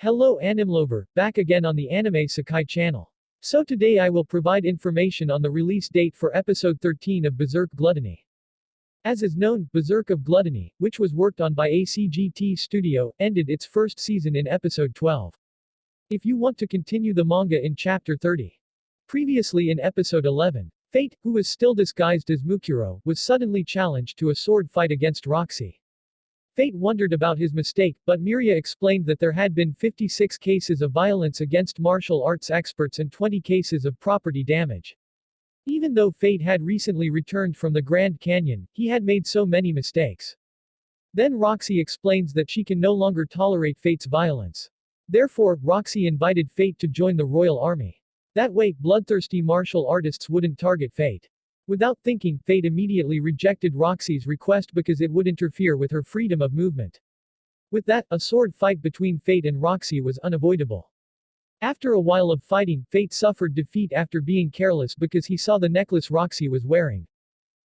Hello anime lover, back again on the Anime Sakai channel. So today I will provide information on the release date for episode 13 of Berserk Gluttony. As is known, Berserk of Gluttony, which was worked on by ACGT Studio, ended its first season in episode 12. If you want to continue the manga in chapter 30. Previously in episode 11, Fate, who was still disguised as Mukuro, was suddenly challenged to a sword fight against Roxy. Fate wondered about his mistake, but Miria explained that there had been 56 cases of violence against martial arts experts and 20 cases of property damage. Even though Fate had recently returned from the Grand Canyon, he had made so many mistakes. Then Roxy explains that she can no longer tolerate Fate's violence. Therefore, Roxy invited Fate to join the royal army. That way, bloodthirsty martial artists wouldn't target Fate. Without thinking, Fate immediately rejected Roxy's request because it would interfere with her freedom of movement. With that, a sword fight between Fate and Roxy was unavoidable. After a while of fighting, Fate suffered defeat after being careless because he saw the necklace Roxy was wearing.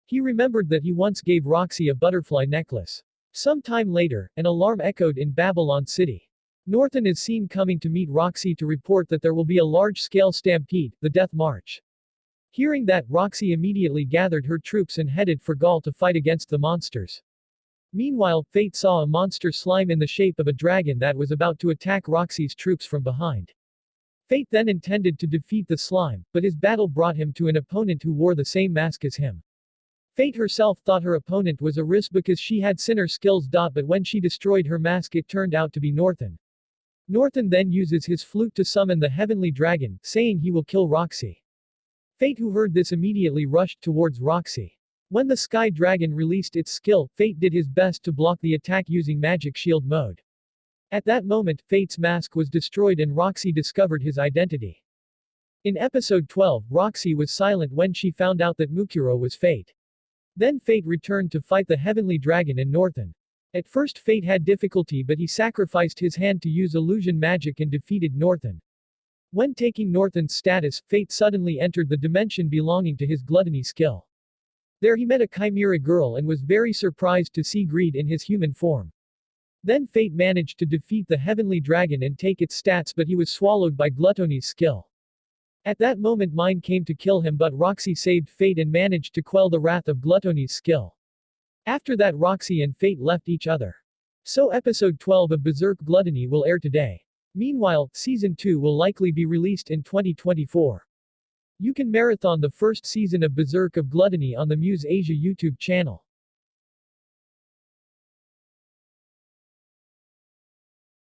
He remembered that he once gave Roxy a butterfly necklace. Some time later, an alarm echoed in Babylon City. Northern is seen coming to meet Roxy to report that there will be a large-scale stampede, the Death March. Hearing that, Roxy immediately gathered her troops and headed for Gaul to fight against the monsters. Meanwhile, Fate saw a monster slime in the shape of a dragon that was about to attack Roxy's troops from behind. Fate then intended to defeat the slime, but his battle brought him to an opponent who wore the same mask as him. Fate herself thought her opponent was a risk because she had sinner skills. But when she destroyed her mask, it turned out to be Northern. Northern then uses his flute to summon the heavenly dragon, saying he will kill Roxy. Fate, who heard this, immediately rushed towards Roxy. When the Sky Dragon released its skill, Fate did his best to block the attack using Magic Shield mode. At that moment, Fate's mask was destroyed and Roxy discovered his identity. In episode 12, Roxy was silent when she found out that Mukuro was Fate. Then Fate returned to fight the Heavenly Dragon and Northern. At first Fate had difficulty, but he sacrificed his hand to use illusion magic and defeated Northern. When taking Northern's status, Fate suddenly entered the dimension belonging to his gluttony skill. There he met a chimera girl and was very surprised to see Greed in his human form. Then Fate managed to defeat the heavenly dragon and take its stats, but he was swallowed by Gluttony's skill. At that moment Mine came to kill him, but Roxy saved Fate and managed to quell the wrath of Gluttony's skill. After that, Roxy and Fate left each other. So episode 12 of Berserk Gluttony will air today. Meanwhile, season 2 will likely be released in 2024. You can marathon the first season of Berserk of Gluttony on the Muse Asia YouTube channel.